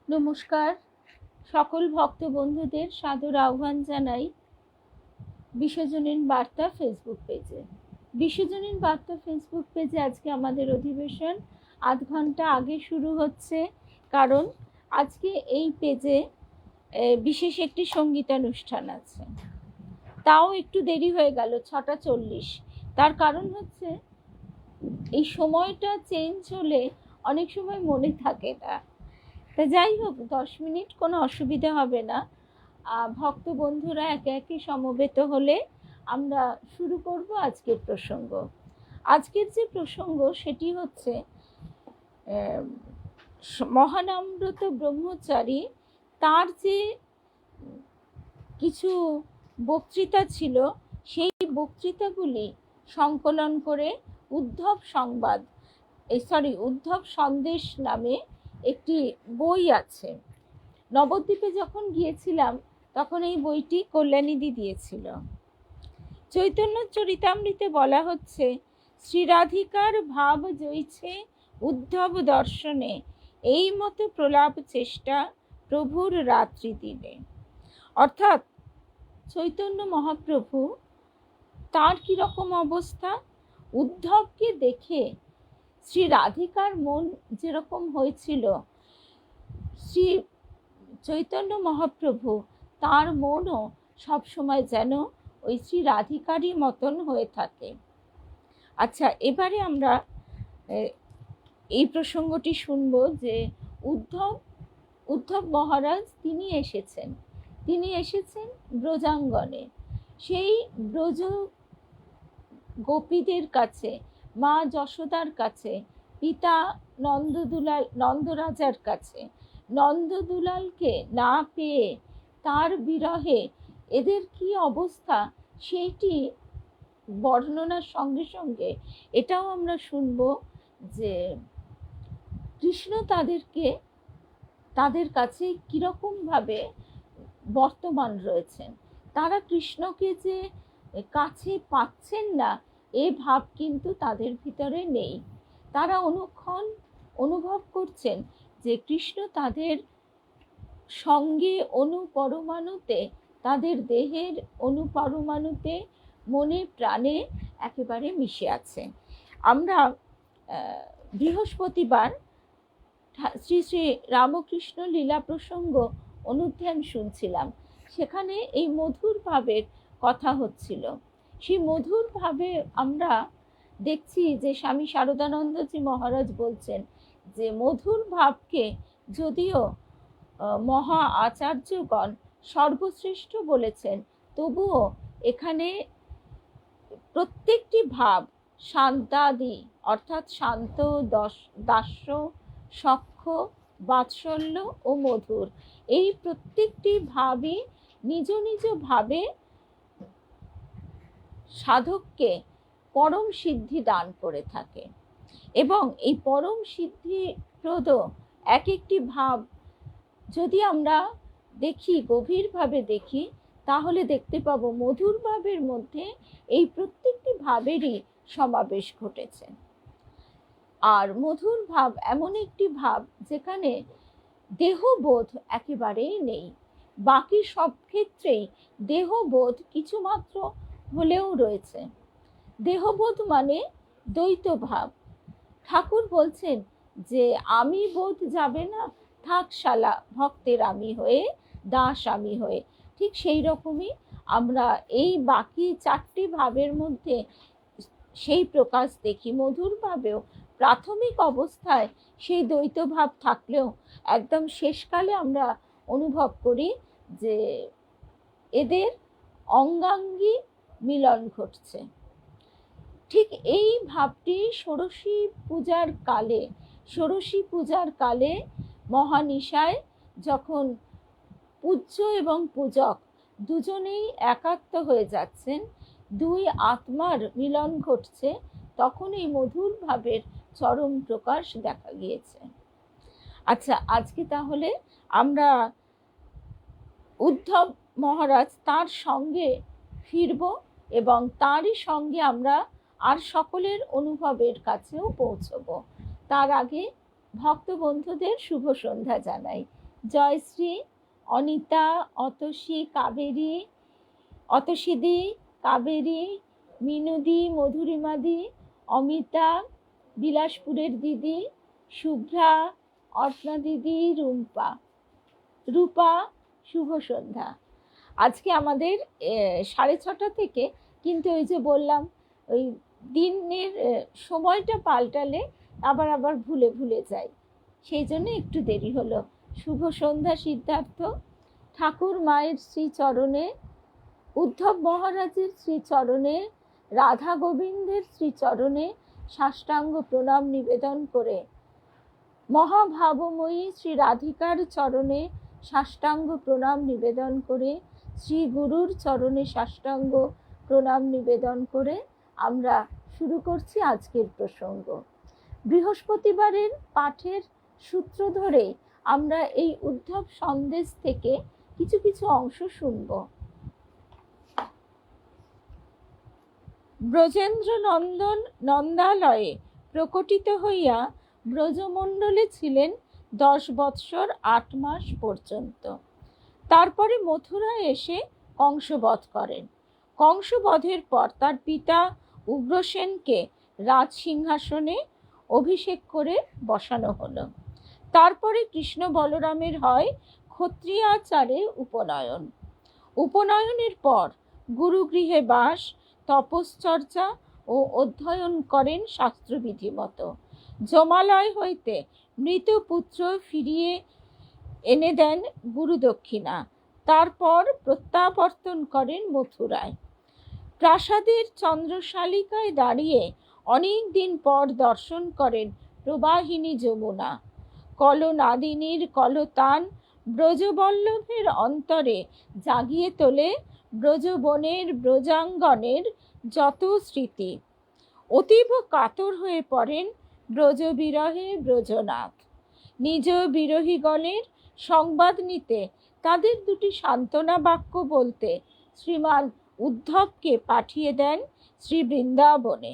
নমস্কার, সকল ভক্ত বন্ধুদের সাদর আহ্বান জানাই বিশ্বজনীন বার্তা ফেসবুক পেজে। বিশ্বজনীন বার্তা ফেসবুক পেজে আজকে আমাদের অধিবেশন আধ ঘন্টা আগে শুরু হচ্ছে, কারণ আজকে এই পেজে বিশেষ একটি সঙ্গীতানুষ্ঠান আছে। তাও একটু দেরি হয়ে গেল, 6:40। তার কারণ হচ্ছে এই সময়টা চেঞ্জ হলে অনেক সময় মনে থাকে না। তা যাই হোক, 10 মিনিট কোনো অসুবিধা হবে না। ভক্ত বন্ধুরা একে একে সমবেত হলে আমরা শুরু করব আজকের প্রসঙ্গ। আজকের যে প্রসঙ্গ সেটি হচ্ছে মহানামব্রত ব্রহ্মচারী, তার যে কিছু বক্তৃতা ছিল, সেই বক্তৃতাগুলি সংকলন করে উদ্ধব সন্দেশ নামে একটি বই আছে। নবদ্বীপে যখন গিয়েছিলাম তখন এই বইটি কল্যাণীদি দিয়েছিল। চৈতন্য চরিতামৃতে বলা হচ্ছে, শ্রীরাধিকার ভাব জইছে উদ্ধব দর্শনে, এই মতো প্রলাপ চেষ্টা প্রভুর রাত্রি দিনে। অর্থাৎ চৈতন্য মহাপ্রভু, তার কিরকম অবস্থা, উদ্ধবকে দেখে শ্রী রাধিকার মন যেরকম হয়েছিল, শ্রী চৈতন্য মহাপ্রভু তার মনও সবসময় যেন ওই শ্রী রাধিকারই মতন হয়ে থাকে। আচ্ছা, এবারে আমরা এই প্রসঙ্গটি শুনব যে উদ্ধব মহারাজ তিনি এসেছেন ব্রজাঙ্গনে। সেই ব্রজ গোপীদের কাছে, মা যশোদার কাছে, পিতা নন্দরাজার কাছে। নন্দদুলালকে না পেয়ে তার বিরহে এদের কি অবস্থা, সেইটি বর্ণনার সঙ্গে সঙ্গে এটাও আমরা শুনব যে কৃষ্ণ তাদের কাছে কীরকমভাবে বর্তমান রয়েছেন। তারা কৃষ্ণকে যে কাছে পাচ্ছেন না, এ ভাব কিন্তু তাদের ভিতরে নেই। তারা অনুক্ষণ অনুভব করছেন যে কৃষ্ণ তাদের সঙ্গে অনুপরমাণুতে, তাদের দেহের অনুপরমাণুতে, মনে প্রাণে একেবারে মিশে আছে। আমরা বৃহস্পতিবার শ্রী শ্রী রামকৃষ্ণ লীলা প্রসঙ্গ অনুধ্যান শুনছিলাম। সেখানে এই মধুর ভাবের কথা হচ্ছিল। সেই মধুর ভাবে আমরা দেখছি যে স্বামী শারদানন্দজি মহারাজ বলছেন যে মধুর ভাবকে যদিও মহা আচার্যগণ সর্বশ্রেষ্ঠ বলেছেন, তবুও এখানে প্রত্যেকটি ভাব শান্তাদি, অর্থাৎ শান্ত, দাস্য, সখ্য, বাৎসল্য ও মধুর, এই প্রত্যেকটি ভাবই নিজ নিজ ভাবে সাধককে পরম সিদ্ধি দান করে থাকে। এবং এই পরম সিদ্ধিপ্রদ এক একটি ভাব যদি আমরা দেখি, গভীরভাবে দেখি, তাহলে দেখতে পাবো মধুর ভাবের মধ্যে এই প্রত্যেকটি ভাবেরই সমাবেশ ঘটেছে। আর মধুর ভাব এমন একটি ভাব যেখানে দেহবোধ একেবারেই নেই। বাকি সব ক্ষেত্রেই দেহবোধ কিছুমাত্র হলেও রয়েছে। দেহবোধ মানে দ্বৈত ভাব। ঠাকুর বলছেন যে আমি বোধ যাবে না, থাক শালা ভক্তের আমি হয়ে, দাস আমি হয়ে। ঠিক সেই রকমই আমরা এই বাকি চারটি ভাবের মধ্যে সেই প্রকাশ দেখি। মধুর ভাবেও প্রাথমিক অবস্থায় সেই দ্বৈত ভাব থাকলেও একদম শেষকালে আমরা অনুভব করি যে এদের অঙ্গাঙ্গী মিলন ঘটছে। ঠিক এই ভাবটি ষোড়শী পূজার কালে মহানিশায় যখন পূজ্য এবং পূজক দুজনেই একাত্ম হয়ে যাচ্ছেন, দুই আত্মার মিলন ঘটছে, তখন এই মধুর ভাবের চরম প্রকাশ দেখা গিয়েছে। আচ্ছা, আজকে তাহলে আমরা উদ্ধব মহারাজ তার সঙ্গে ফিরব এবং তারই সঙ্গে আমরা আর সকলের অনুভবের কাছেও পৌঁছব। তার আগে ভক্ত বন্ধুদের শুভ সন্ধ্যা জানাই। জয়শ্রী, অনিতা, অতসীদি, কাবেরী, মিনুদি, মধুরিমাদি, অমিতা, বিলাসপুরের দিদি, শুভ্রা, অর্চনা দিদি, রূপা, শুভ সন্ধ্যা। আজকে আমাদের 6:30 থেকে, কিন্তু ওই যে বললাম ওই দিনের সময়টা পাল্টালে আবার ভুলে যাই, সেই জন্য একটু দেরি হলো। শুভ সন্ধ্যা সিদ্ধার্থ। ঠাকুর মায়ের শ্রীচরণে, উদ্ধব মহারাজের শ্রীচরণে, রাধা গোবিন্দের শ্রীচরণে সাষ্টাঙ্গ প্রণাম নিবেদন করে, মহাভাবময়ী শ্রী রাধিকার চরণে সাষ্টাঙ্গ প্রণাম নিবেদন করে, শ্রী গুরুর চরণে সাষ্টাঙ্গ প্রণাম নিবেদন করে আমরা শুরু করছি আজকের প্রসঙ্গ। বৃহস্পতিবারের পাঠের সূত্র ধরে আমরা এই উদ্ধব সন্দেশ থেকে কিছু কিছু অংশ শুনব। ব্রজেন্দ্র নন্দন নন্দালয়ে প্রকটিত হইয়া ব্রজমণ্ডলে ছিলেন 10 বৎসর 8 মাস পর্যন্ত। তারপরে মথুরায় এসে কংসবধ করেন। কংসবধের পর তার পিতা উগ্রসেনকে রাজ সিংহাসনে অভিষেক করে বসানো হলো। তারপরে কৃষ্ণ বলরামের হয় ক্ষত্রিয়াচারে উপনয়নের পর গুরুগৃহে বাস, তপশ্চর্যা ও অধ্যয়ন করেন শাস্ত্রবিধি মতো। যমালয় হইতে মৃত পুত্র ফিরিয়ে এনে দেন গুরুদক্ষিণা। তারপর প্রত্যাবর্তন করেন মথুরায়। প্রাসাদের চন্দ্রশালিকায় দাঁড়িয়ে অনেক দিন পর দর্শন করেন প্রবাহিনী যমুনা। কলনাদিনীর কলতান ব্রজবল্লভের অন্তরে জাগিয়ে তোলে ব্রজবনের ব্রজাঙ্গনের যত স্মৃতি। অতীব কাতর হয়ে পড়েন ব্রজবিরহে ব্রজনাথ। নিজ বিরহীগণের সংবাদ নিতে, তাদের দুটি সান্ত্বনা বাক্য বলতে শ্রীমান উদ্ধবকে পাঠিয়ে দেন শ্রী বৃন্দাবনে।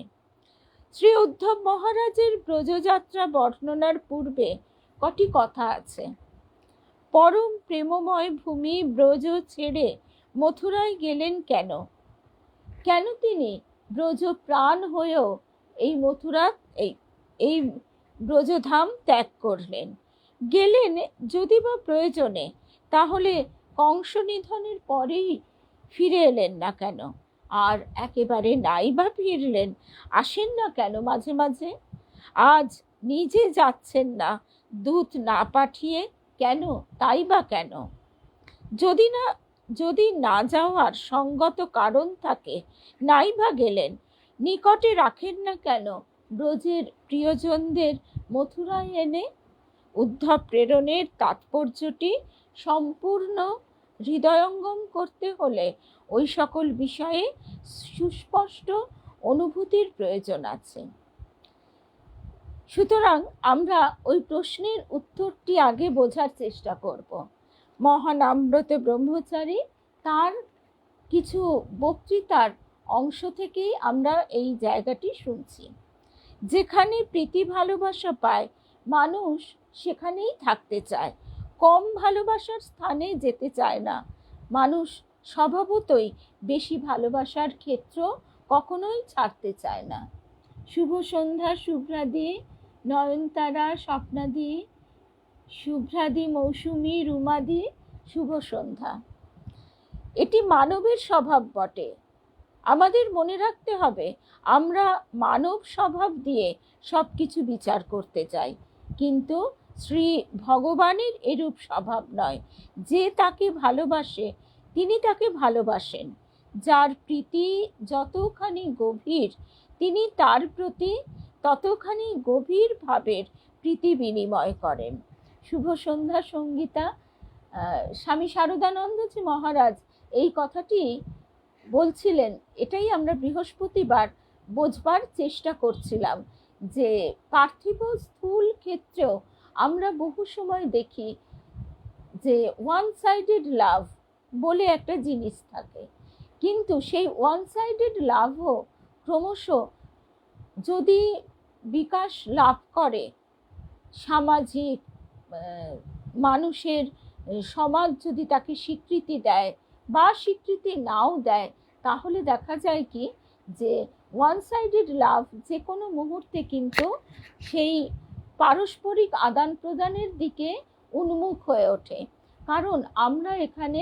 শ্রী উদ্ধব মহারাজের ব্রজযাত্রা বর্ণনার পূর্বে কটি কথা আছে। পরম প্রেমময় ভূমি ব্রজ ছেড়ে মথুরায় গেলেন কেন? কেন তিনি ব্রজ প্রাণ হয়েও এই মথুরা এই ব্রজধাম ত্যাগ করলেন? গেলেন যদি বা প্রয়োজনে, তাহলে কংস নিধনের পরেই ফিরে এলেন না কেন? আর একেবারে নাই বা ফিরলেন, আসেন না কেন মাঝে মাঝে? আজ নিজে যাচ্ছেন না দূত না পাঠিয়ে, কেন? তাই বা কেন? যদি না যাওয়ার সঙ্গত কারণ থাকে, নাই বা গেলেন, নিকটে রাখেন না কেন ব্রজের প্রিয়জনদের মথুরায় এনে? উদ্ধব প্রেরণের তাৎপর্যটি সম্পূর্ণ হৃদয়ঙ্গম করতে হলে ওই সকল বিষয়ে সুস্পষ্ট অনুভূতির প্রয়োজন আছে। সুতরাং আমরা ওই প্রশ্নের উত্তরটি আগে বোঝার চেষ্টা করব। মহানামব্রত ব্রহ্মচারী তার কিছু বক্তৃতার অংশ থেকেই আমরা এই জায়গাটি শুনছি। যেখানে প্রীতি ভালোবাসা পায় মানুষ, সেখানেই থাকতে চায়, কম ভালোবাসার স্থানে যেতে চায় না। মানুষ স্বভাবতই বেশি ভালোবাসার ক্ষেত্র কখনোই ছাড়তে চায় না। শুভ সন্ধ্যা শুভ্রাদি, নয়নতারা, স্বপ্নাদি, শুভ্রাদি, মৌসুমী, রুমাদি, শুভ সন্ধ্যা। এটি মানবের স্বভাব বটে। আমাদের মনে রাখতে হবে, আমরা মানব স্বভাব দিয়ে সব কিছু বিচার করতে চাই, কিন্তু শ্রী ভগবানের এরূপ স্বভাব নয়। যে তাকে ভালোবাসে তিনি তাকে ভালোবাসেন। যার প্রীতি যতখানি গভীর, তিনি তার প্রতি ততখানি গভীর ভাবের প্রীতি বিনিময় করেন। শুভ সন্ধ্যা সঙ্গীতা। স্বামী শারদানন্দজি মহারাজ এই কথাটি বলছিলেন, এটাই আমরা বৃহস্পতিবার বোঝবার চেষ্টা করছিলাম, যে পার্থিব স্থূল ক্ষেত্রেও আমরা বহু সময় দেখি যে ওয়ান সাইডেড লাভ বলে একটা জিনিস থাকে, কিন্তু সেই ওয়ান সাইডেড লাভও ক্রমশ যদি বিকাশ লাভ করে, সামাজিক মানুষের সমাজ যদি তাকে স্বীকৃতি দেয় বা স্বীকৃতি নাও দেয়, তাহলে দেখা যায় কি যে ওয়ান সাইডেড লাভ যে কোনো মুহূর্তে কিন্তু সেই পারস্পরিক আদান প্রদানের দিকে উন্মুখ হয়ে ওঠে। কারণ আমরা এখানে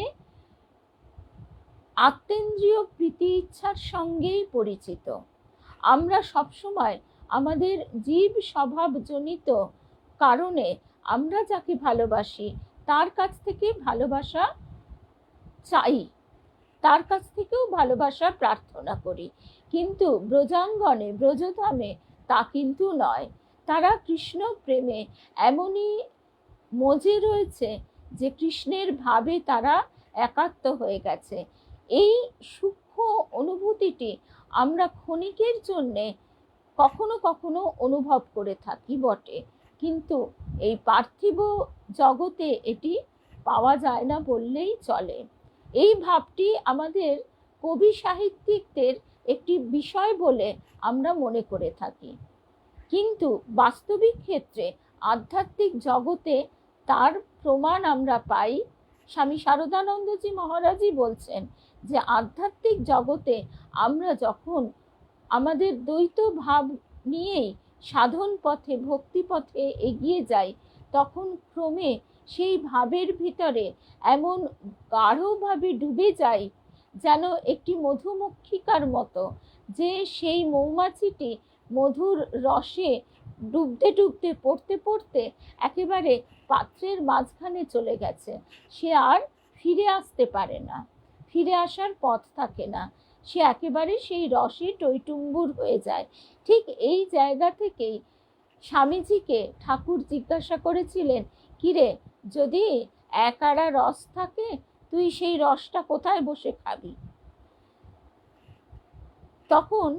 আত্মেন্দ্রিয় প্রীতি ইচ্ছার সঙ্গেই পরিচিত। আমরা সবসময় আমাদের জীব স্বভাবজনিত কারণে আমরা যাকে ভালোবাসি তার কাছ থেকে ভালোবাসা চাই, তার কাছ থেকেও ভালোবাসা প্রার্থনা করি। কিন্তু ব্রজাঙ্গনে, ব্রজধামে তা কিন্তু নয়। তারা কৃষ্ণ প্রেমে এমনই মজে রয়েছে যে কৃষ্ণের ভাবে তারা একাত্ম হয়ে গেছে। এই সূক্ষ্ম অনুভূতিটি আমরা ক্ষণিকের জন্যে কখনো কখনো অনুভব করে থাকি বটে, কিন্তু এই পার্থিব জগতে এটি পাওয়া যায় না বললেই চলে। এই ভাবটি আমাদের কবি সাহিত্যিকদের একটি বিষয় বলে আমরা মনে করে থাকি, কিন্তু বাস্তবিক ক্ষেত্রে আধ্যাত্মিক জগতে তার প্রমাণ আমরা পাই। স্বামী শারদানন্দজি মহারাজই বলছেন যে আধ্যাত্মিক জগতে আমরা যখন আমাদের দ্বৈত ভাব নিয়েই সাধন পথে, ভক্তি পথে এগিয়ে যাই, তখন ক্রমে সেই ভাবের ভিতরে এমন গাঢ়ভাবে ডুবে যাই যেন একটি মধুমক্ষিকার মতো, যে সেই মৌমাছিটি মধুর রসে ডুবতে ডুবতে পড়তে পড়তে একেবারে পাত্রের মাঝখানে চলে গেছে, সে আর ফিরে আসতে পারে না, ফিরে আসার পথ থাকে না, সে একেবারে সেই রসে টইটুম্বুর হয়ে যায়। ঠিক এই জায়গা থেকেই স্বামীজিকে ঠাকুর জিজ্ঞাসা করেছিলেন, কিরে, যদি এক আড়া রস থাকে তুই সেই রসটা কোথায় বসে খাবি? তখন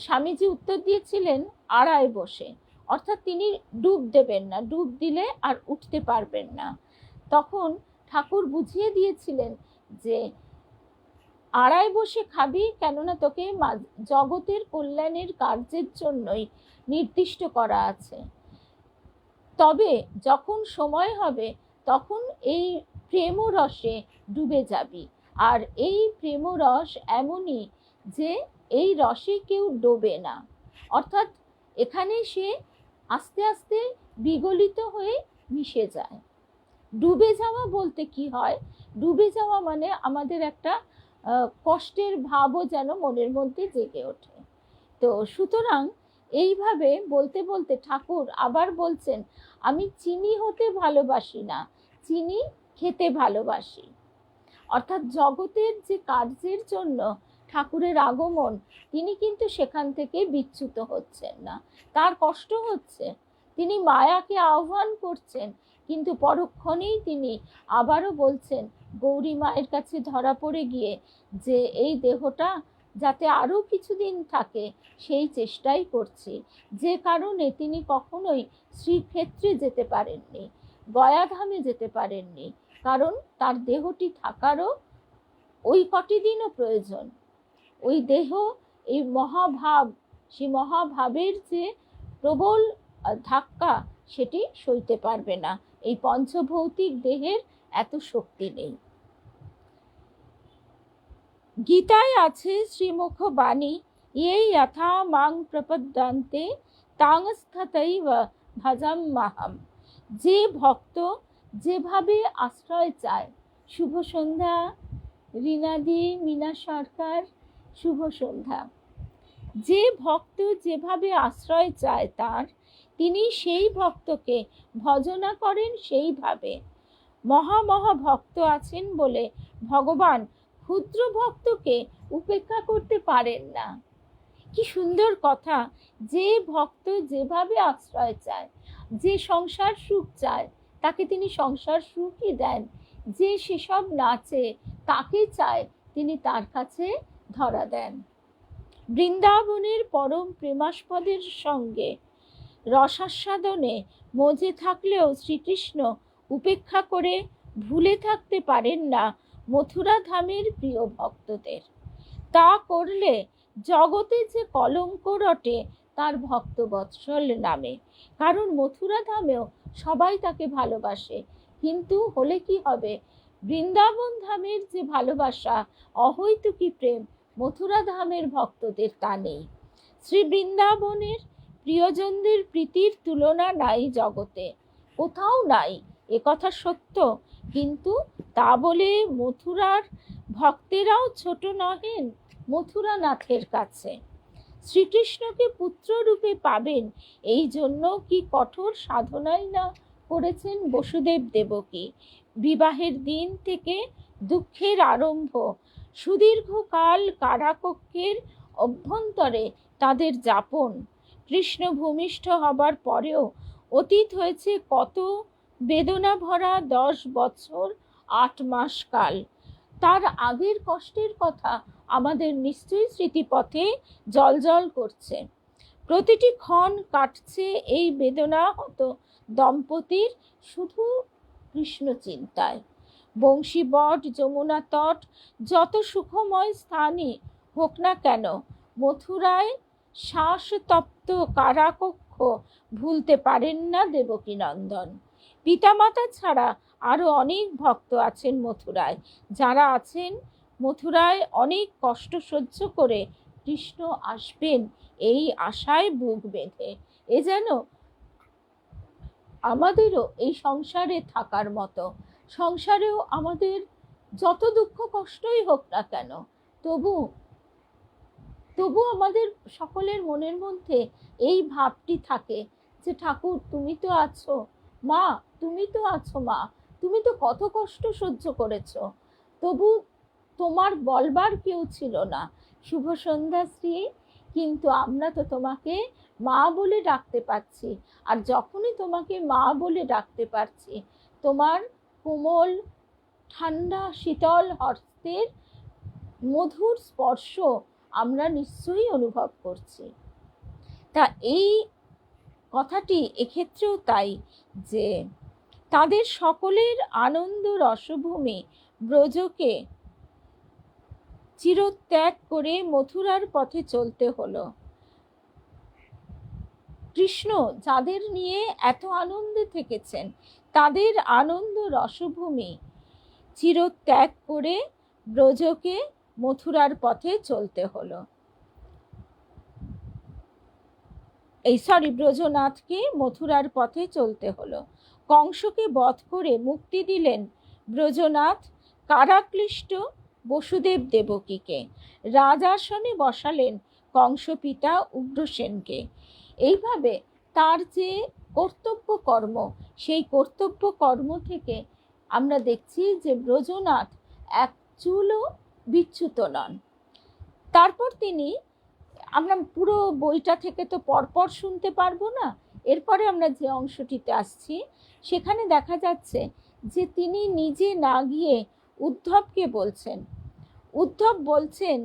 স্বামীজি উত্তর দিয়েছিলেন, আড়ায় বসে। অর্থাৎ তিনি ডুব দেবেন না, ডুব দিলে আর উঠতে পারবেন না। তখন ঠাকুর বুঝিয়ে দিয়েছিলেন যে আড়ায় বসে খাবি, কেননা তোকে জগতের কল্যাণের কার্যের জন্যই নির্দিষ্ট করা আছে। তবে যখন সময় হবে তখন এই প্রেম রসে ডুবে যাবি। আর এই প্রেম রস এমনই যে এই রসে কেউ ডোবে না, অর্থাৎ এখানে সে আস্তে আস্তে বিগলিত হয়ে মিশে যায়। ডুবে যাওয়া বলতে কি হয়? ডুবে যাওয়া মানে আমাদের একটা কষ্টের ভাবও যেন মনের মধ্যে জেগে ওঠে। তো সুতরাং এইভাবে বলতে বলতে ঠাকুর আবার বলছেন, আমি চিনি হতে ভালোবাসি না, চিনি খেতে ভালোবাসি। অর্থাৎ জগতের যে কার্যের জন্য ঠাকুরের আগমন, তিনি কিন্তু সেখান থেকে বিচ্যুত হচ্ছেন না, তার কষ্ট হচ্ছে, তিনি মায়াকে আহ্বান করছেন, কিন্তু পরক্ষণেই তিনি আবারও বলছেন গৌরী মায়ের কাছে ধরা পড়ে গিয়ে যে এই দেহটা যাতে আরও কিছুদিন থাকে সেই চেষ্টাই করছি। যে কারণে তিনি কখনোই শ্রীক্ষেত্রে যেতে পারেননি, গয়াধামে যেতে পারেননি, কারণ তার দেহটি থাকারও ওই কটি দিনও প্রয়োজন। ওই দেহ, এই মহাভাব, সেই মহাভাবের যে প্রবল ধাক্কা, সেটি সইতে পারবে না, এই পঞ্চভৌতিক দেহের এত শক্তি নেই। গীতায় আছে শ্রীমুখ বাণী, এই যথা মাং প্রপদ্যন্তে তাং স্থতৈব ভজাম্যহম। যে ভক্ত যেভাবে আশ্রয় চায়, শুভ সন্ধ্যা রিনাদি, মীনা সরকার, শুভ সন্ধ্যা। যে ভক্ত যেভাবে আশ্রয় চায় তার, তিনি সেই ভক্তকে ভজনা করেন সেইভাবে। মহা ভক্ত আছেন বলে ভগবান ক্ষুদ্র ভক্তকে উপেক্ষা করতে পারেন না। কি সুন্দর কথা! যে ভক্ত যেভাবে আশ্রয় চায়, যে সংসার সুখ চায় তাকে তিনি সংসার সুখই দেন, যে সেসব নাচে তাকে চায় তিনি তার কাছে ধরা দেন। বৃন্দাবনের পরম প্রেমাস্পদের সঙ্গে রসাস্বাদনে মজে থাকলেও শ্রীকৃষ্ণ উপেক্ষা করে ভুলে থাকতে পারেন না মথুরা ধামের প্রিয় ভক্তদের। তা করলে জগতে যে কলঙ্ক রটে তার ভক্তবৎসল নামে। কারণ মথুরা ধামেও সবাই তাকে ভালোবাসে, কিন্তু হলে কি হবে, বৃন্দাবন ধামের যে ভালোবাসা, অহৈতুকী প্রেম, মথুরা ধামের ভক্তদের তা নেই। শ্রী বৃন্দাবনের প্রিয়জনদের প্রীতির তুলনা নাই জগতে, কোথাও নাই, একথা সত্য। কিন্তু তা বলে মথুরার ভক্তেরাও ছোট নহেন মথুরানাথের কাছে। শ্রীকৃষ্ণকে পুত্ররূপে পাবেন এই জন্য কি কঠোর সাধনাই না করেছেন বসুদেব দেবকী। বিবাহের দিন থেকে দুঃখের আরম্ভ, সুদীর্ঘকাল কারাকক্ষের অভ্যন্তরে তাদের যাপন, কৃষ্ণ ভূমিষ্ঠ হবার পরেও অতীত হয়েছে কত বেদনা ভরা 10 বছর 8 মাস কাল। তার আগের কষ্টের কথা আমাদের নিশ্চয়ই স্মৃতিপথে জ্বলজ্বল করছে। প্রতিটি ক্ষণ কাটছে এই বেদনাহত দম্পতির শুধু কৃষ্ণ চিন্তায়। বংশীবট, যমুনা তট, যত সুখময় স্থানই হোক না কেন, মথুরায় শ্বাসতপ্ত কারাকক্ষ ভুলতে পারেন না দেবকীনন্দন। পিতামাতা ছাড়া আরো অনেক ভক্ত আছেন মথুরায়, যারা আছেন মথুরায় অনেক কষ্ট সহ্য করে কৃষ্ণ আসবেন এই আশায় বুক বেঁধে। এ যেন আমাদেরও এই সংসারে থাকার মতো। সংসারেও আমাদের যত দুঃখ কষ্টই হোক না কেন, তবু আমাদের সকলের মনের মধ্যে এই ভাবটি থাকে যে ঠাকুর তুমি তো আছো, মা তুমি তো আছো, মা তুমি তো কত কষ্ট সহ্য করেছো, তবু তোমার বলবার কেউ ছিল না। শুভ সন্ধ্যা শ্রী, কিন্তু আমরা তো তোমাকে মা বলে ডাকতে পারছি। আর যখনই তোমাকে মা বলে ডাকতে পারছি, তোমার কোমল ঠান্ডা শীতল হস্তের মধুর স্পর্শ আমরা নিশ্চয়ই অনুভব করছি। তা এই কথাটি এক্ষেত্রেও তাই, যে তাদের সকলের আনন্দ রসভূমি ব্রজকে চিরত্যাগ করে মথুরার পথে চলতে হলো। কৃষ্ণ যাদের নিয়ে এত আনন্দে থেকেছেন, তাদের আনন্দ রসভূমি চিরত্যাগ করে ব্রজকে মথুরার পথে চলতে হলো। ব্রজনাথকে মথুরার পথে চলতে হলো। কংসকে বধ করে মুক্তি দিলেন ব্রজনাথ, কারাক্লিষ্ট বসুদেব দেবকীকে, রাজাসনে বসালেন কংস পিতা উগ্রসেনকে। এইভাবে তার যে কর্তব্য কর্ম, সেই কর্তব্য কর্ম থেকে আমরা দেখছি যে ব্রজনাথ এক চুলও বিচ্যুত নন। তারপর তিনি, আমরা পুরো বইটা থেকে তো পরপর শুনতে পারবো না, এরপরে আমরা যে অংশটিতে আসছি সেখানে দেখা যাচ্ছে যে তিনি নিজে না গিয়ে উদ্ধবকে বলছেন। উদ্ধব বলছেন,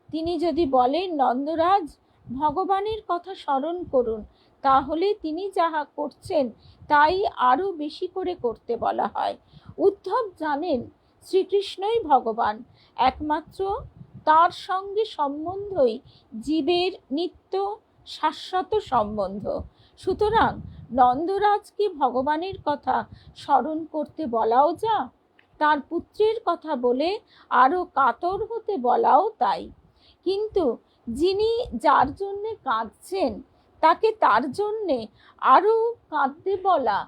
তিনি যদি বলেন নন্দরাজ ভগবানের কথা স্মরণ করুন, তাহলে তিনি যাহা করছেন তাই আরো বেশি করে করতে বলা হয়। উদ্ধব জানেন শ্রীকৃষ্ণই ভগবান, একমাত্র তার সঙ্গে সম্বন্ধই জীবের নিত্য শাশ্বত সম্বন্ধ। সুতরাং নন্দরাজকে ভগবানের কথা স্মরণ করতে বলাও যা, তার পুত্রের কথা বলে আরো কাতর হতে বলাও তাই। কিন্তু যিনি যার জন্যে কাঁদছেন তাকে তার জন্যে আরো কাঁদতে বলা,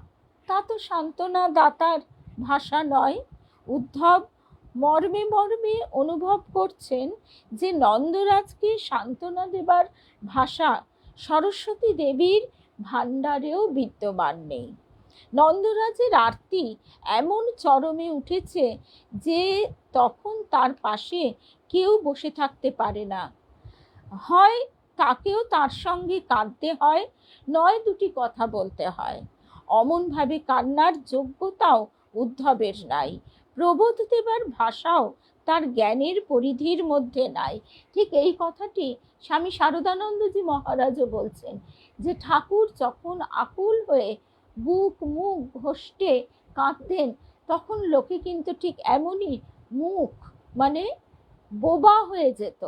তা তো সান্ত্বনা দাতার ভাষা নয়। উদ্ধব মর্মে মর্মে অনুভব করছেন যে নন্দরাজকে সান্ত্বনা দেবার ভাষা সরস্বতী দেবীর ভাণ্ডারেও বিদ্যমান নেই। নন্দরাজের আরতি এমন চরমে উঠেছে যে তখন তার পাশে কেউ বসে থাকতে পারে না। হয় তাকেও তার সঙ্গে কাঁদতে হয়, নয় দুটি কথা বলতে হয়। অমনভাবে কান্নার যোগ্যতাও উদ্ধবের নাই, প্রবোধ দেবার ভাষাও তার জ্ঞানের পরিধির মধ্যে নাই। ঠিক এই কথাটি স্বামী শারদানন্দজি মহারাজও বলছেন, যে ঠাকুর যখন আকুল হয়ে বুক মুখ ঘষ্টে কাঁদতেন, তখন লোকে কিন্তু ঠিক এমনই মুখ মানে বোবা হয়ে যেত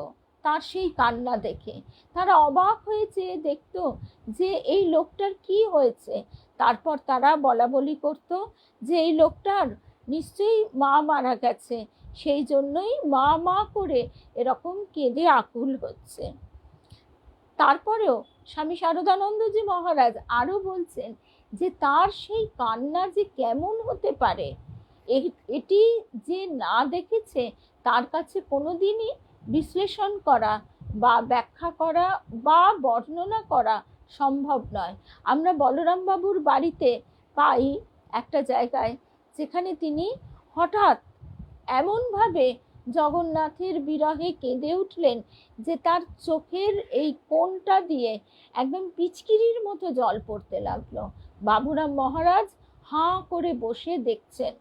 তার সেই কান্না দেখে। তারা অবাক হয়ে চেয়ে দেখতো যে এই লোকটার কি হয়েছে, তারপর তারা বলা বলি করতো যে এই লোকটার নিশ্চয়ই মা মারা গেছে, সেই জন্যই মা মা করে এরকম কেঁদে আকুল হচ্ছে। তারপরেও স্বামী শারদানন্দজি মহারাজ আরো বলছেন যে তার সেই কান্না যে কেমন হতে পারে, এটি যে না দেখেছে তার কাছে কোনোদিনই বিশ্লেষণ করা বা ব্যাখ্যা করা বা বর্ণনা করা সম্ভব নয়। আমরা বলরাম বাবুর বাড়িতে পাই একটা জায়গায়, যেখানে তিনি হঠাৎ এমনভাবে জগন্নাথের বিরহে কেঁদে উঠলেন যে তার চোখের এই কোণটা দিয়ে একদম পিচকিরির মতো জল পড়তে লাগলো। বাবুরাম মহারাজ হাঁ করে বসে দেখছেন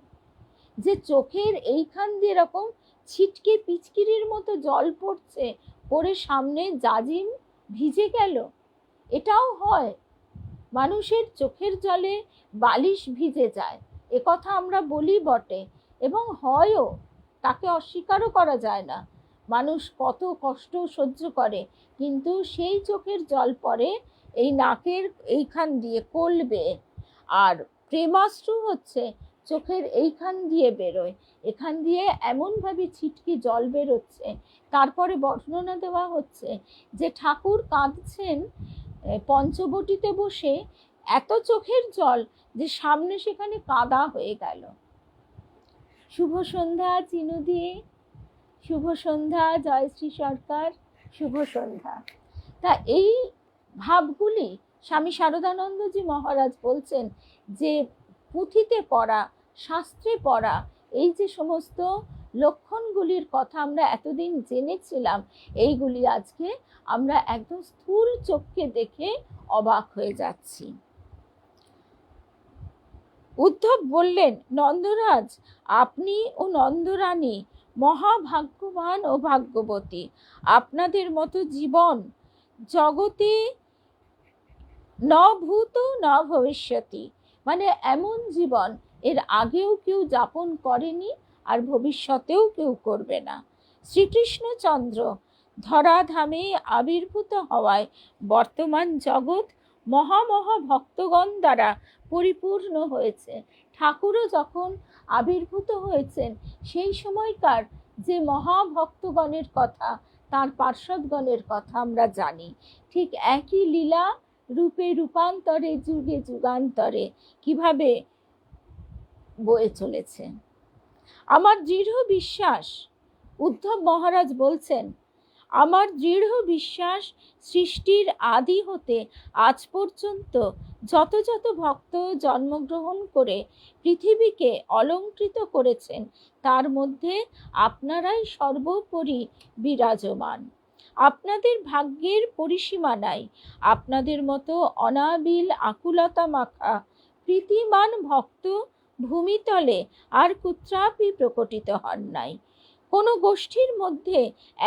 যে চোখের এইখান দিয়ে এরকম ছিটকে পিচকিরির মতো জল পড়ছে, পড়ে সামনে জাজিম ভিজে গেল। এটাও হয়, মানুষের চোখের জলে বালিশ ভিজে যায়, একথা আমরা বলি বটে, এবং হয়ও, তাকে অস্বীকারও করা যায় না। মানুষ কত কষ্ট সহ্য করে, কিন্তু সেই চোখের জল পড়ে এই নাকের এইখান দিয়ে কলবে, আর প্রেমাশ্রু হচ্ছে চোখের এইখান দিয়ে বেরোয়, এখান দিয়ে এমনভাবে ছিটকি জল বেরোচ্ছে। তারপরে বর্ণনা দেওয়া হচ্ছে যে ঠাকুর কাঁদছেন পঞ্চবটিতে বসে, এত চোখের জল যে সামনে সেখানে কাদা হয়ে গেল। শুভ সন্ধ্যা চিনুদি, শুভ সন্ধ্যা জয়শ্রী সরকার, শুভ সন্ধ্যা। তা এই ভাবগুলি স্বামী শারদানন্দজি মহারাজ বলছেন যে পুঁথিতে পড়া, শাস্ত্রে পড়া, এই যে সমস্ত লক্ষণগুলির কথা আমরা এতদিন জেনেছিলাম, এইগুলি আজকে আমরা একদম স্থূল চোখকে দেখে অবাক হয়ে যাচ্ছি। উদ্ধব বললেন, নন্দরাজ, আপনি ও নন্দরানী মহাভাগ্যবান ও ভাগ্যবতী। আপনাদের মতো জীবন জগতে ন ভূত ন ভবিষ্যতি, মানে এমন জীবন এর আগেও কেউ যাপন করেনি আর ভবিষ্যতেও কেউ করবে না। শ্রীকৃষ্ণচন্দ্র ধরাধামে আবির্ভূত হওয়ায় বর্তমান জগৎ মহামহা ভক্তগণ দ্বারা পরিপূর্ণ হয়েছে। ঠাকুরও যখন আবির্ভূত হয়েছেন সেই সময়কার যে মহাভক্তগণের কথা, তার পার্শ্বদগণের কথা আমরা জানি। ঠিক একই লীলা রূপে রূপান্তরে যুগে যুগান্তরে কিভাবে বয়ে চলেছে। আমার দৃঢ় বিশ্বাস, উদ্ধব মহারাজ বলছেন, আমার দৃঢ় বিশ্বাস সৃষ্টির আদি হতে আজ পর্যন্ত যত যত ভক্ত জন্মগ্রহণ করে পৃথিবীকে অলঙ্কৃত করেছেন, তার মধ্যে আপনারাই সর্বোপরি বিরাজমান। আপনাদের ভাগ্যের পরিসীমা নাই। আপনাদের মতো অনাবিল আকুলতা মাখা প্রীতিমান ভক্ত ভূমিতলে আর কুত্রাপি প্রকটিত হন নাই। কোনো গোষ্ঠীর মধ্যে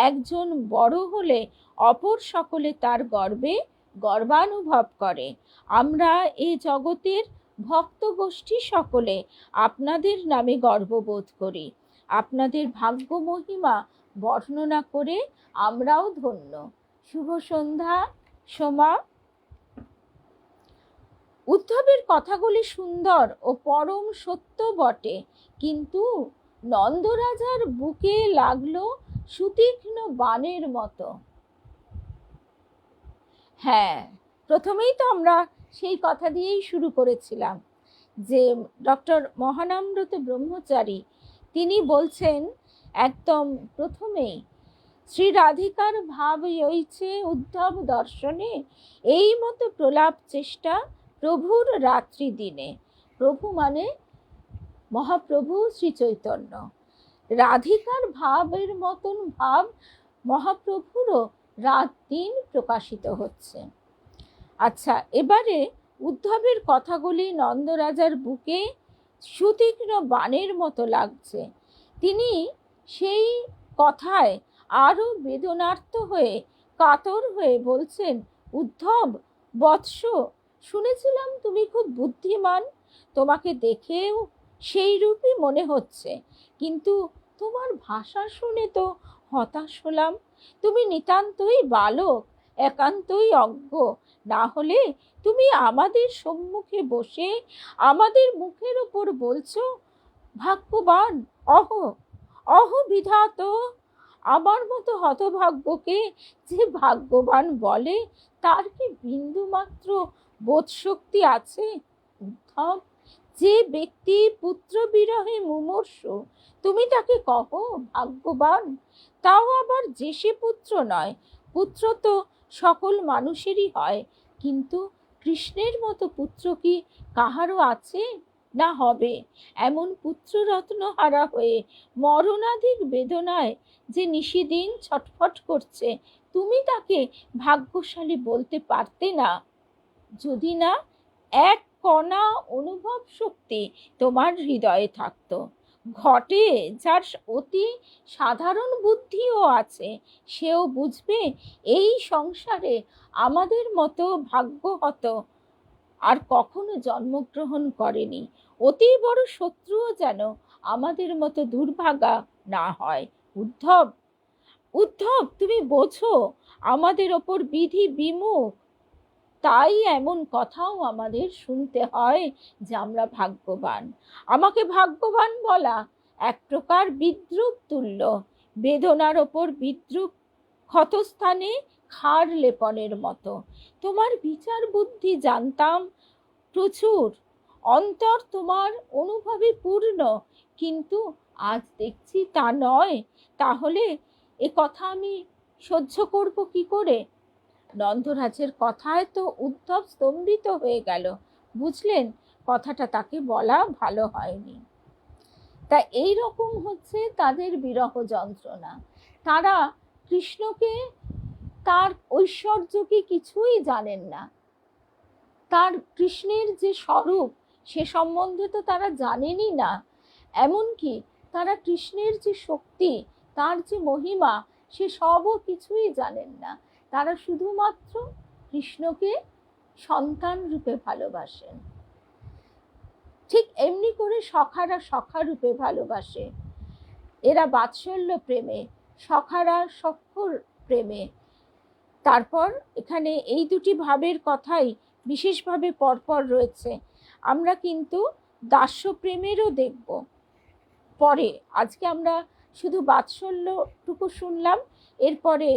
একজন বড় হলে অপর সকলে তার গর্বে গর্বানুভব করে। আমরা এ জগতের ভক্ত গোষ্ঠী সকলে আপনাদের নামে গর্ববোধ করি। আপনাদের ভাগ্য মহিমা বর্ণনা করে আমরাও ধন্য। শুভ সন্ধ্যা সোমা। উদ্ধবের কথাগুলি সুন্দর ও পরম সত্য বটে, কিন্তু নন্দরাজার বুকে লাগলো সুতীক্ষ্ণ বাণের মতো। হ্যাঁ, প্রথমেই তো আমরা সেই কথা দিয়েই শুরু করেছিলাম যে ডক্টর মহানামব্রত ব্রহ্মচারী তিনি বলছেন একদম প্রথমেই, শ্রী রাধিকার ভাব হইছে উদ্ধব দর্শনে, এই মতো প্রলাপ চেষ্টা প্রভুর রাত্রি দিনে। প্রভু মানে মহাপ্রভু শ্রী চৈতন্য। রাধিকার ভাবের মতন ভাব মহাপ্রভুরও রাত দিন প্রকাশিত হচ্ছে। আচ্ছা, এবারে উদ্ধবের কথাগুলি নন্দরাজার বুকে সুতীক্ষ্ণ বাণের মতো লাগছে। তিনি সেই কথায় আরো বেদনার্ত হয়ে কাতর হয়ে বলছেন, উদ্ধব বৎস, শুনেছিলাম তুমি খুব বুদ্ধিমান, তোমাকে দেখেও সেই রূপই মনে হচ্ছে, কিন্তু তোমার ভাষা শুনে তো হতাশ হলাম। তুমি নিতান্তই বালক, একান্তই অজ্ঞ, না হলে তুমি আমাদের সম্মুখে বসে আমাদের মুখের ওপর বলছো ভাগ্যবান। অহ অহ বিধাত, আমার মতো হতভাগ্যকে যে ভাগ্যবান বলে তার কি বিন্দু মাত্র বোধশক্তি আছে? উদ্ধব, যে ব্যক্তি পুত্র বিরহে মুমূর্ষু তুমি তাকে কহো ভাগ্যবান? তাও আবার যে সে পুত্র নয়। পুত্র তো সকল মানুষেরই হয়, কিন্তু কৃষ্ণের মতো পুত্র কি কাহারও আছে না হবে? এমন পুত্ররত্ন হারা হয়ে মরণাধিক বেদনায় যে নিশিদিন ছটফট করছে, তুমি তাকে ভাগ্যশালী বলতে পারতে না যদি না এক কণা অনুভব শক্তি তোমার হৃদয়ে থাকতো। ঘটে যার অতি সাধারণ বুদ্ধিও আছে, সেও বুঝবে এই সংসারে আমাদের মতো ভাগ্যহত আর কখনো জন্মগ্রহণ করেনি। অতি বড় শত্রুও যেন আমাদের মতো দুর্ভাগা না হয়। উদ্ধব, উদ্ধব, তুমি বোঝো আমাদের ওপর বিধি বিমুখ, তাই এমন কথাও আমাদের শুনতে হয় যে আমরা ভাগ্যবান। আমাকে ভাগ্যবান বলা এক প্রকার বিদ্রূপ তুল্য, বেদনার ওপর বিদ্রূপ ক্ষতস্থানে ক্ষার লেপনের মতো। তোমার বিচার বুদ্ধি জানতাম প্রচুর, অন্তর তোমার অনুভবে পূর্ণ, কিন্তু আজ দেখছি তা নয়। তাহলে এ কথা আমি সহ্য করব কি করে? নন্দরাজের কথায় তো উদ্ধব স্তম্ভিত হয়ে গেল, বুঝলেন কথাটা তাকে বলা ভালো হয়নি। তা এই রকম হচ্ছে তাদের বিরহ যন্ত্রণা। তারা কৃষ্ণকে, তার ঐশ্বর্যকে কিছুই জানেন না, তার কৃষ্ণের যে স্বরূপ সে সম্বন্ধে তো তারা জানেনই না। এমনকি তারা কৃষ্ণের যে শক্তি, তার যে মহিমা, সে সবও কিছুই জানেন না। তারা শুধুমাত্র কৃষ্ণকে সন্তান রূপে ভালোবাসেন। ঠিক এমনি করে সখারা সখা রূপে ভালোবাসে। এরা বাৎসল্য প্রেমে, সখারা সখ্যর প্রেমে। তারপর এখানে এই দুটি ভাবের কথাই বিশেষভাবে পরপর রয়েছে। আমরা কিন্তু দাস্য প্রেমেরও দেখব পরে। আজকে আমরা শুধু বাৎসল্যটুকু শুনলাম, এরপরে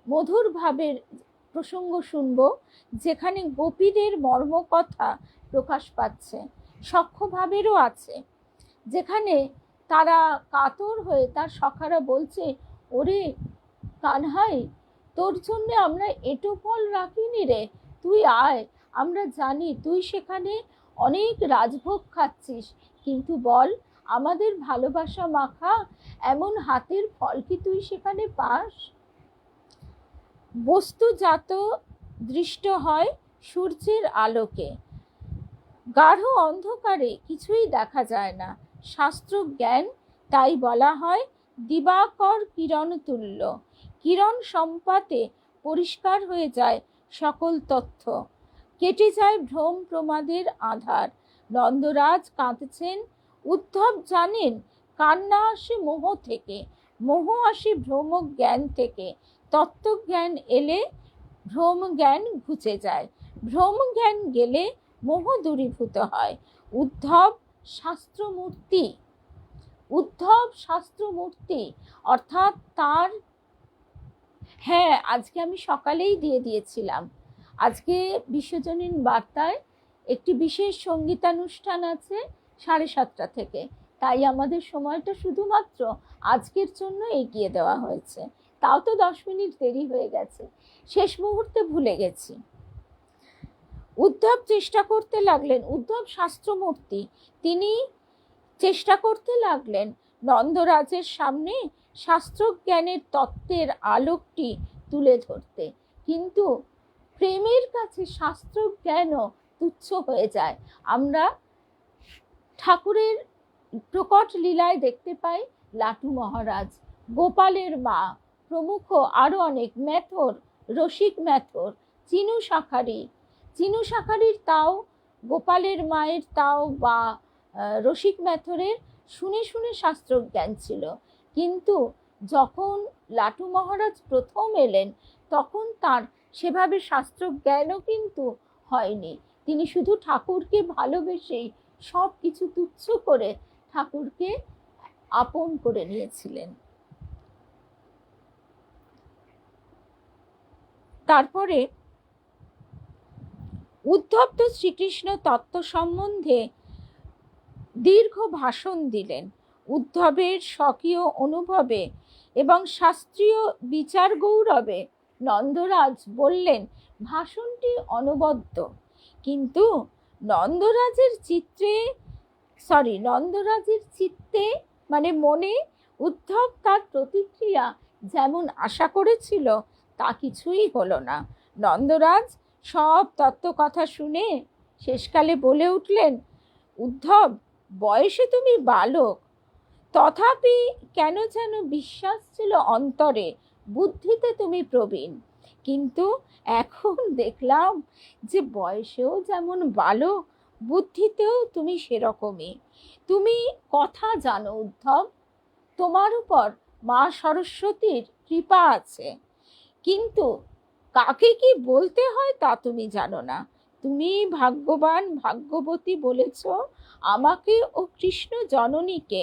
মধুর ভাবের প্রসঙ্গ শুনব, যেখানে গোপীদের মর্মকথা প্রকাশ পাচ্ছে। সখ্য ভাবেরও আছে, যেখানে তারা কাতর হয়ে তার সখারা বলছে, ওরে কানহাই, তোর জন্য আমরা এঁটো ফল রাখিনি রে, তুই আয়। আমরা জানি তুই সেখানে অনেক রাজভোগ খাচ্ছিস, কিন্তু বল আমাদের ভালোবাসা মাখা এমন হাতের ফল কি তুই সেখানে পাস? বস্তুজাত দৃষ্ট হয় সূর্যের আলোকে, গাঢ় অন্ধকারে কিছুই দেখা যায় না। শাস্ত্র জ্ঞান তাই বলা হয় দিবাকর কিরণ তুল্য। কিরণ সম্পাতে পরিষ্কার হয়ে যায় সকল তথ্য, কেটে যায় ভ্রম প্রমাদের আধার। নন্দরাজ কাঁদছেন, উদ্ধব জানেন কান্না আসে মোহ থেকে, মোহ আসে ভ্রম জ্ঞান থেকে। তত্ত্বজ্ঞান এলে ভ্রম জ্ঞান ঘুচে যায়, ভ্রম জ্ঞান গেলে মোহ দূরীভূত হয়। উদ্ধব শাস্ত্রমূর্তি, উদ্ধব শাস্ত্রমূর্তি, অর্থাৎ তার, হ্যাঁ আজকে আমি সকালেই দিয়ে দিয়েছিলাম, আজকে বিশ্বজনীন বার্তায় একটি বিশেষ সঙ্গীতানুষ্ঠান আছে 7:30 থেকে, তাই আমাদের সময়টা শুধুমাত্র আজকের জন্য এগিয়ে দেওয়া হয়েছে। তাও তো 10 মিনিট দেরি হয়ে গেছে, শেষ মুহূর্তে ভুলে গেছি। উদ্ধব চেষ্টা করতে লাগলেন, উদ্ধব শাস্ত্রমূর্তি, তিনি চেষ্টা করতে লাগলেন নন্দরাজের সামনে শাস্ত্রজ্ঞানের তত্ত্বের আলোকটি তুলে ধরতে, কিন্তু প্রেমের কাছে শাস্ত্রজ্ঞানও তুচ্ছ হয়ে যায়। আমরা ঠাকুরের প্রকট লীলায় দেখতে পাই লাটু মহারাজ, গোপালের মা প্রমুখ আরো অনেক, মেথর, রসিক মেথর, চিনু শাঁখারি, চিনু শাঁখারির তাও, গোপালের মায়ের তাও বা রসিক মেথরের শুনে শুনে শাস্ত্রজ্ঞান ছিল, কিন্তু যখন লাটু মহারাজ প্রথম এলেন তখন তার সেভাবে শাস্ত্র জ্ঞানও কিন্তু হয়নি। তিনি শুধু ঠাকুরকে ভালোবেসেই সব কিছু তুচ্ছ করে ঠাকুরকে আপন করে নিয়েছিলেন। তারপরে উদ্ধব তো শ্রীকৃষ্ণ তত্ত্ব সম্বন্ধে দীর্ঘ ভাষণ দিলেন। উদ্ধবের স্বকীয় অনুভবে এবং শাস্ত্রীয় বিচার গৌরবে নন্দরাজ বললেন ভাষণটি অনবদ্য, কিন্তু নন্দরাজের চিত্তে মানে মনে উদ্ধব তার প্রতিক্রিয়া যেমন আশা করেছিল তা কিছুই হলো না। নন্দরাজ সব তত্ত্ব কথা শুনে শেষকালে বলে উঠলেন, উদ্ধব, বয়সে তুমি বালক, তথাপি কেন যেন বিশ্বাস ছিল অন্তরে, বুদ্ধিতে তুমি প্রবীণ। কিন্তু এখন দেখলাম যে বয়সেও যেমন বালক, বুদ্ধিতেও তুমি সেরকমই। তুমি কথা জানো উদ্ধব, তোমার উপর মা সরস্বতীর কৃপা আছে, কিন্তু কাকে কি বলতে হয় তা তুমি জানো না। তুমি ভাগ্যবান ভাগ্যবতী বলেছ আমাকে ও কৃষ্ণ জননীকে,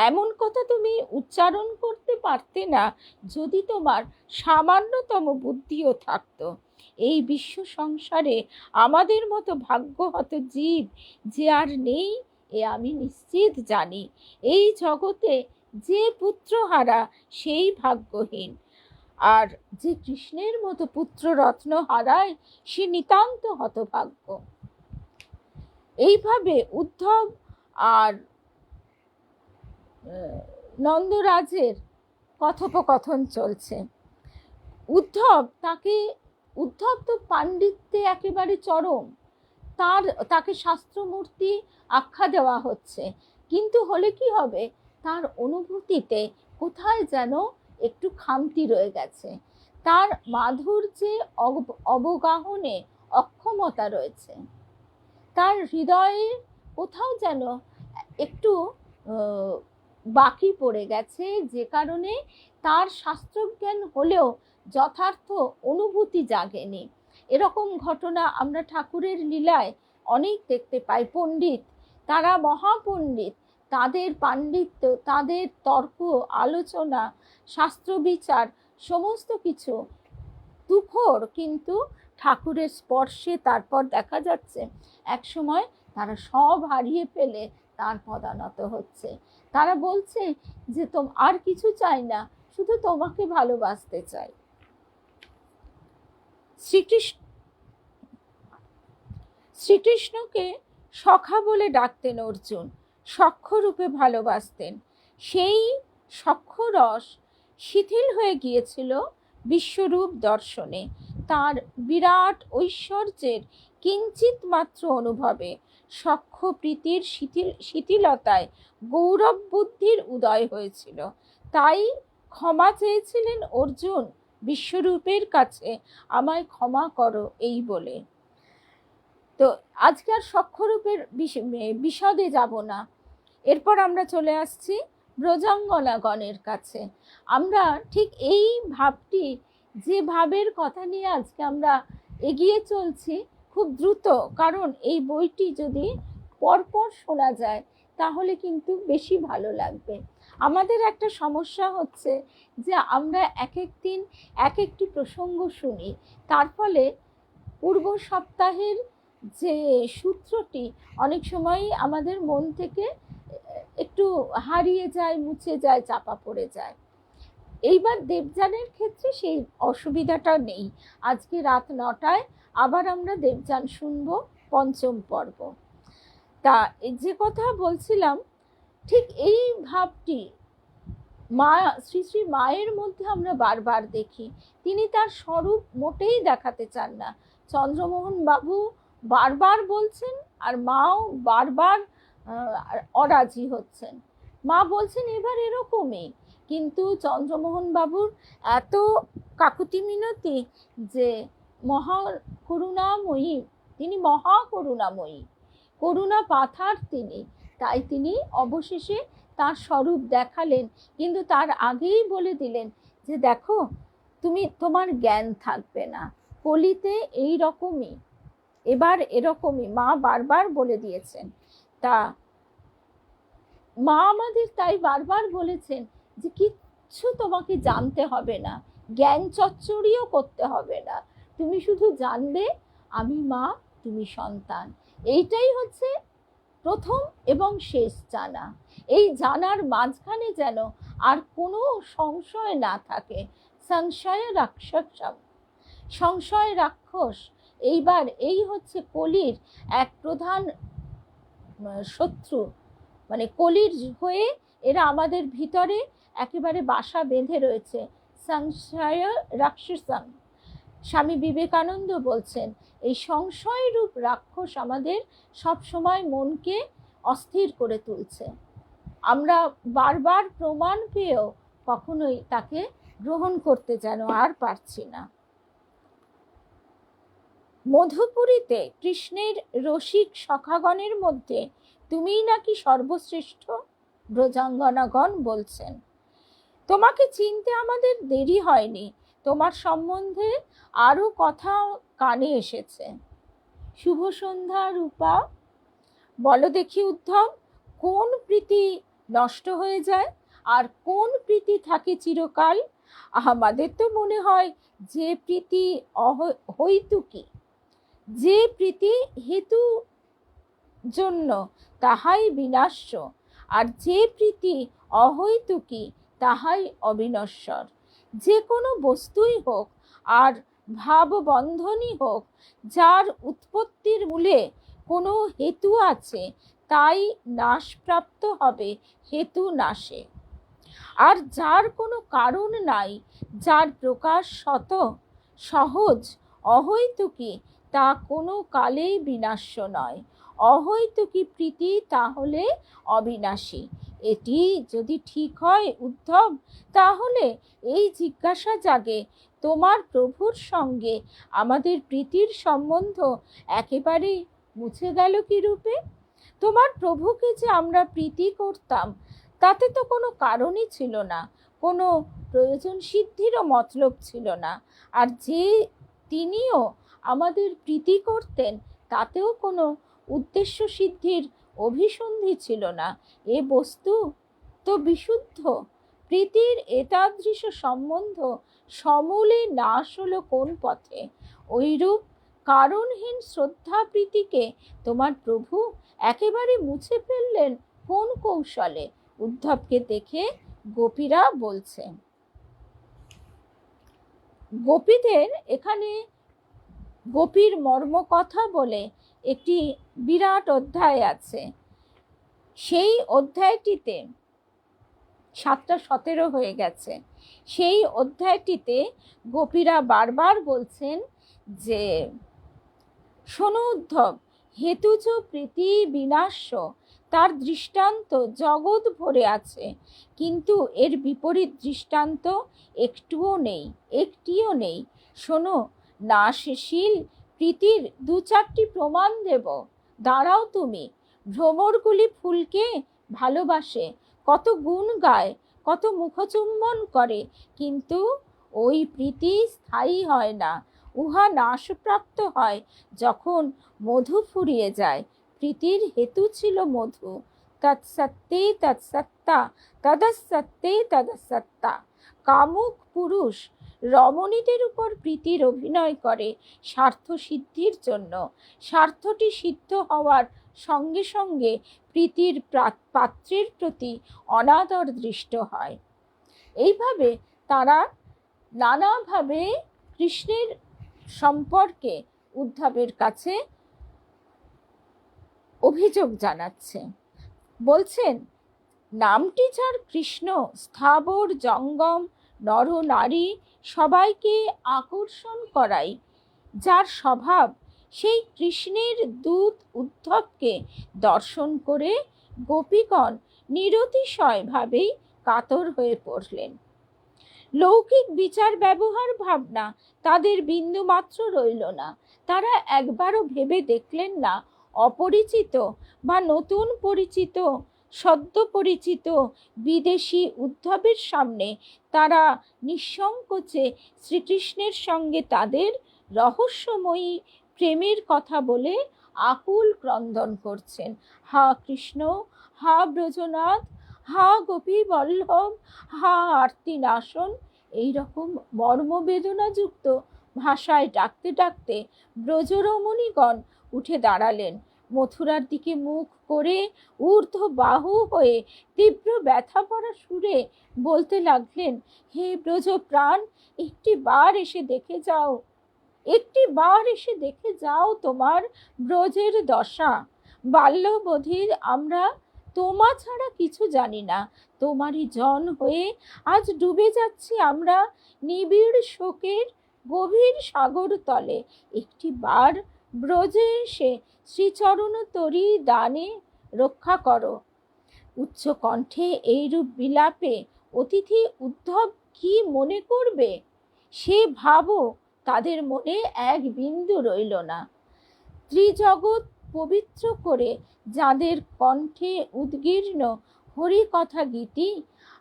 এমন কথা তুমি উচ্চারণ করতে পারতে না যদি তোমার সামান্যতম বুদ্ধিও থাকতো। এই বিশ্ব সংসারে আমাদের মতো ভাগ্যহত জীব যে আর নেই এ আমি নিশ্চিত জানি। এই জগতে যে পুত্রহারা সেই ভাগ্যহীন, আর যে কৃষ্ণের মতো পুত্র রত্ন হারায় সে নিতান্ত হতভাগ্য। এইভাবে উদ্ধব আর নন্দরাজের কথোপকথন চলছে। উদ্ধব তো পাণ্ডিত্যে একেবারে চরম, তাকে শাস্ত্রমূর্তি আখ্যা দেওয়া হচ্ছে, কিন্তু হলে কি হবে, তার অনুভূতিতে কোথায় যেন একটু খামতি রয়ে গেছে, তার মাধুর্যে অবগাহনে অক্ষমতা রয়েছে, তার হৃদয়ে কোথাও যেন একটু বাকি পড়ে গেছে, যে কারণে তার শাস্ত্রজ্ঞান হলেও যথার্থ অনুভূতি জাগেনি। এরকম ঘটনা আমরা ঠাকুরের লীলায় অনেক দেখতে পাই। পণ্ডিত, তারা মহাপণ্ডিত, তাদের পাণ্ডিত্য, তাদের তর্ক আলোচনা, শাস্ত্র বিচার সমস্ত কিছু তুখোড়, কিন্তু ঠাকুরের স্পর্শে তারপর দেখা যাচ্ছে একসময় তারা সব হারিয়ে ফেলে তার পদানত হচ্ছে। তারা বলছে যে আর কিছু চাই না, শুধু তোমাকে ভালোবাসতে চাই। শ্রীকৃষ্ণকে সখা বলে ডাকতেন অর্জুন, সখ্যরূপে ভালোবাসতেন। সেই সখ্যরস শিথিল হয়ে গিয়েছিল বিশ্বরূপ দর্শনে, তার বিরাট ঐশ্বর্যের কিঞ্চিত মাত্র অনুভবে, সখ্য প্রীতির শিথিলতায় গৌরব বুদ্ধির উদয় হয়েছিল। তাই ক্ষমা চেয়েছিলেন অর্জুন বিশ্বরূপের কাছে, আমায় ক্ষমা করো এই বলে। তো আজকে আর সখ্যরূপের বিশদে যাব না। এরপর আমরা চলে আসছি ব্রজাঙ্গনাগণের কাছে। আমরা ঠিক এই ভাবটি, যে ভাবের কথা নিয়ে আজকে আমরা এগিয়ে চলছি খুব দ্রুত, কারণ এই বইটি যদি পরপর শোনা যায় তাহলে কিন্তু বেশি ভালো লাগবে। আমাদের একটা সমস্যা হচ্ছে যে আমরা এক এক দিন এক একটি প্রসঙ্গ শুনি, তার ফলে পূর্ব সপ্তাহের যে সূত্রটি অনেক সময়ই আমাদের মন থেকে একটু হারিয়ে যায়, মুছে যায়, চাপা পড়ে যায়। এইবার দেবযানের ক্ষেত্রে সেই অসুবিধাটা নেই। আজকে রাত 9টায় আবার আমরা দেবযান শুনব, পঞ্চম পর্ব। তা যে কথা বলছিলাম, ঠিক এই ভাবটি শ্রী শ্রী মায়ের মধ্যে আমরা বারবার দেখি। তিনি তার স্বরূপ মোটেই দেখাতে চান না। চন্দ্রমোহন বাবু বারবার বলছেন আর মাও বারবার অরাজি হচ্ছেন। মা বলছেন এবার এরকমই, কিন্তু চন্দ্রমোহন বাবুর এত কাকুতি মিনতি যে মহা করুণাময়ী, তিনি মহা করুণাময়ী, করুণা পাথার তিনি, তাই তিনি অবশেষে তার স্বরূপ দেখালেন, কিন্তু তার আগেই বলে দিলেন যে দেখো তোমার জ্ঞান থাকবে না। কলিতে এই রকমই, এবার এরকমই মা বারবার বলে দিয়েছেন। তা মা আমাদের তাই বারবার বলেছেন যে কিচ্ছু তোমাকে জানতে হবে না, জ্ঞান চচ্চড়িও করতে হবে না, তুমি শুধু জানবে আমি মা, তুমি সন্তান। এইটাই হচ্ছে প্রথম এবং শেষ জানা। এই জানার মাঝখানে যেন আর কোনো সংশয় না থাকে। সংশয় রাক্ষস, সংশয় রাক্ষস। এইবার এই হচ্ছে কলির এক প্রধান শত্রু, মানে কলির হয়ে এরা আমাদের ভিতরে একেবারে বাসা বেঁধে রয়েছে। সংশয় রাক্ষসম। স্বামী বিবেকানন্দ বলছেন এই সংশয় রূপ রাক্ষস আমাদের সব সময় মনকে অস্থির করে তুলছে। আমরা বারবার প্রমাণ পেয়েও কখনোই তাকে গ্রহণ করতে যেন আর পারছি না। মধুপুরীতে কৃষ্ণের রসিক সখাগণের মধ্যে তুমিই নাকি সর্বশ্রেষ্ঠ, ব্রজাঙ্গনাগণ বলছেন। তোমাকে চিনতে আমাদের দেরি হয়নি, তোমার সম্বন্ধে আরো কথা কানে এসেছে। শুভ সন্ধ্যা রূপা। বলো দেখি উদ্ধব, কোন প্রীতি নষ্ট হয়ে যায় আর কোন প্রীতি থাকে চিরকাল? আমাদের তো মনে হয় যে প্রীতি অহৈতুকী, যে প্রীতি হেতু জন্য তাহাই বিনাশ্য, আর যে প্রীতি অহৈতুকী তাহাই অবিনশ্বর। যে কোনো বস্তুই হোক আর ভাববন্ধনই হোক, যার উৎপত্তির মূলে কোনো হেতু আছে তাই নাশপ্রাপ্ত হবে হেতু নাশে। আর যার কোনো কারণ নাই, যার প্রকাশ শত সহজ অহৈতুকী, তা কোনো কালেই বিনাশ্য নয়। অহৈতুকী প্রীতি তাহলে অবিনাশী। এটি যদি ঠিক হয় উদ্ধব, তাহলে এই জিজ্ঞাসা জাগে তোমার প্রভুর সঙ্গে আমাদের প্রীতির সম্বন্ধ একেবারেই মুছে গেল কি রূপে? তোমার প্রভুকে যে আমরা প্রীতি করতাম তাতে তো কোনো কারণই ছিল না, কোনো প্রয়োজন সিদ্ধিরও মতলব ছিল না। আর যে তিনিও আমাদের প্রীতি করতেন তাতেও কোনো উদ্দেশ্য সিদ্ধির অভিসন্ধি ছিল না। এ বস্তু তো বিশুদ্ধ। প্রীতির এতাদৃশ সম্বন্ধ সমূলে নাশ হলো কোন পথে? ওইরূপ কারণহীন শ্রদ্ধা প্রীতিকে তোমার প্রভু একেবারে মুছে ফেললেন কোন কৌশলে? উদ্ধবকে দেখে গোপীরা বলছে। গোপীদের এখানে গোপীর মর্মকথা বলে একটি বিরাট অধ্যায় আছে। সেই অধ্যায়টিতে 7:17 হয়ে গেছে। সেই অধ্যায়টিতে গোপীরা বারবার বলছেন যে শোনো উদ্ধব, হেতুজ প্রীতি বিনাশ্য, তার দৃষ্টান্ত জগৎ ভরে আছে, কিন্তু এর বিপরীত দৃষ্টান্ত একটিও নেই। শোনো, নাশশীল প্রীতির 2-4টি প্রমাণ দেব, দাঁড়াও তুমি। ভ্রমরগুলি ফুলকে ভালোবাসে, কত গুণ গায়, কত মুখচুম্বন করে, কিন্তু ওই প্রীতি স্থায়ী হয় না, উহা নাশপ্রাপ্ত হয় যখন মধু ফুরিয়ে যায়। প্রীতির হেতু ছিল মধু, তৎসত্তে তৎসত্তা, তদসত্তে তদসত্তা। কামুক পুরুষ রমণীদের উপর প্রীতির অভিনয় করে স্বার্থ সিদ্ধির জন্য। স্বার্থটি সিদ্ধ হওয়ার সঙ্গে সঙ্গে প্রীতির পাত্রের প্রতি অনাদর দৃষ্ট হয়। এইভাবে তারা নানাভাবে কৃষ্ণের সম্পর্কে উদ্ধবের কাছে অভিযোগ জানাচ্ছে। বলছেন, নামটি যার কৃষ্ণ, স্থাবর জঙ্গম নর নারী সবাইকে আকর্ষণ করাই যার স্বভাব, সেই কৃষ্ণের দূত উদ্ধবকে দর্শন করে গোপীগণ নিরতিশয়ভাবেই কাতর হয়ে পড়লেন। লৌকিক বিচার ব্যবহার ভাবনা তাদের বিন্দুমাত্র রইল না। তারা একবারও ভেবে দেখলেন না অপরিচিত বা নতুন পরিচিত সদ্য পরিচিত বিদেশি উদ্ধবের সামনে তারা নিঃসংকোচে শ্রীকৃষ্ণের সঙ্গে তাদের রহস্যময়ী প্রেমের কথা বলে আকুল ক্রন্দন করছেন। হা কৃষ্ণ, হা ব্রজনাথ, হা গোপী বল্লভ, হা আর্তিনাশন, এইরকম মর্মবেদনাযুক্ত ভাষায় ডাকতে ডাকতে ব্রজরমণীগণ উঠে দাঁড়ালেন। মথুরার দিকে মুখ করে ঊর্ধ্ব বাহু হয়ে তীব্র ব্যথা ভরা সুরে বলতে লাগলেন, হে ব্রজ প্রাণ, একটি বার এসে দেখে যাও, একটি বার এসে দেখে যাও তোমার ব্রজের দশা। বাল্যবধির আমরা তোমা ছাড়া কিছু জানি না, তোমারই জন হয়ে আজ ডুবে যাচ্ছি আমরা নিবিড় শোকের গভীর সাগর তলে। একটি বার ব্রজে এসে শ্রীচরণ তরি দানে রক্ষা করো। উচ্চ কণ্ঠে এইরূপ বিলাপে অতিথি উদ্ধব কি মনে করবে সে ভাবো তাদের মনে এক বিন্দু রইল না। ত্রিজগৎ পবিত্র করে যাদের কণ্ঠে উদ্গীর্ণ হরি কথা গীতি,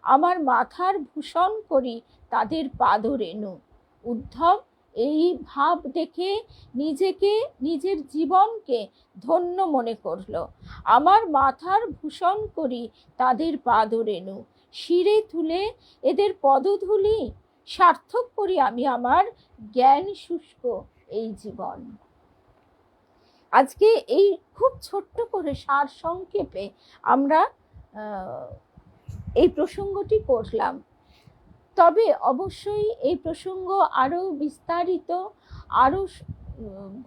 আমার মাথার ভূষণ করি তাদের পাদরেণু। উদ্ধব এই ভাব দেখে নিজেকে, নিজের জীবনকে ধন্য মনে করল। আমার মাথার ভূষণ করি তাদের পাদরেণু, শিরে তুলে এদের পদধূলি সার্থক করি আমি আমার জ্ঞান শুষ্ক এই জীবন। আজকে এই খুব ছোট্ট করে সার সংক্ষেপে আমরা এই প্রসঙ্গটি করলাম। তবে অবশ্যই এই প্রসঙ্গ আরও বিস্তারিত, আরও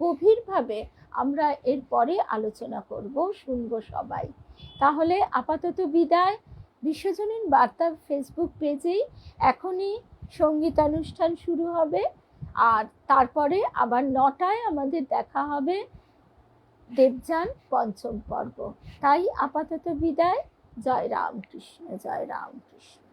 গভীরভাবে আমরা এরপরে আলোচনা করব, শুনব সবাই। তাহলে আপাতত বিদায়। বিশ্বজনীন বার্তা ফেসবুক পেজেই এখনই সঙ্গীতানুষ্ঠান শুরু হবে, আর তারপরে আবার 9টায় আমাদের দেখা হবে দেবযান পঞ্চম পর্ব। তাই আপাতত বিদায়। জয় রামকৃষ্ণ, জয় রামকৃষ্ণ।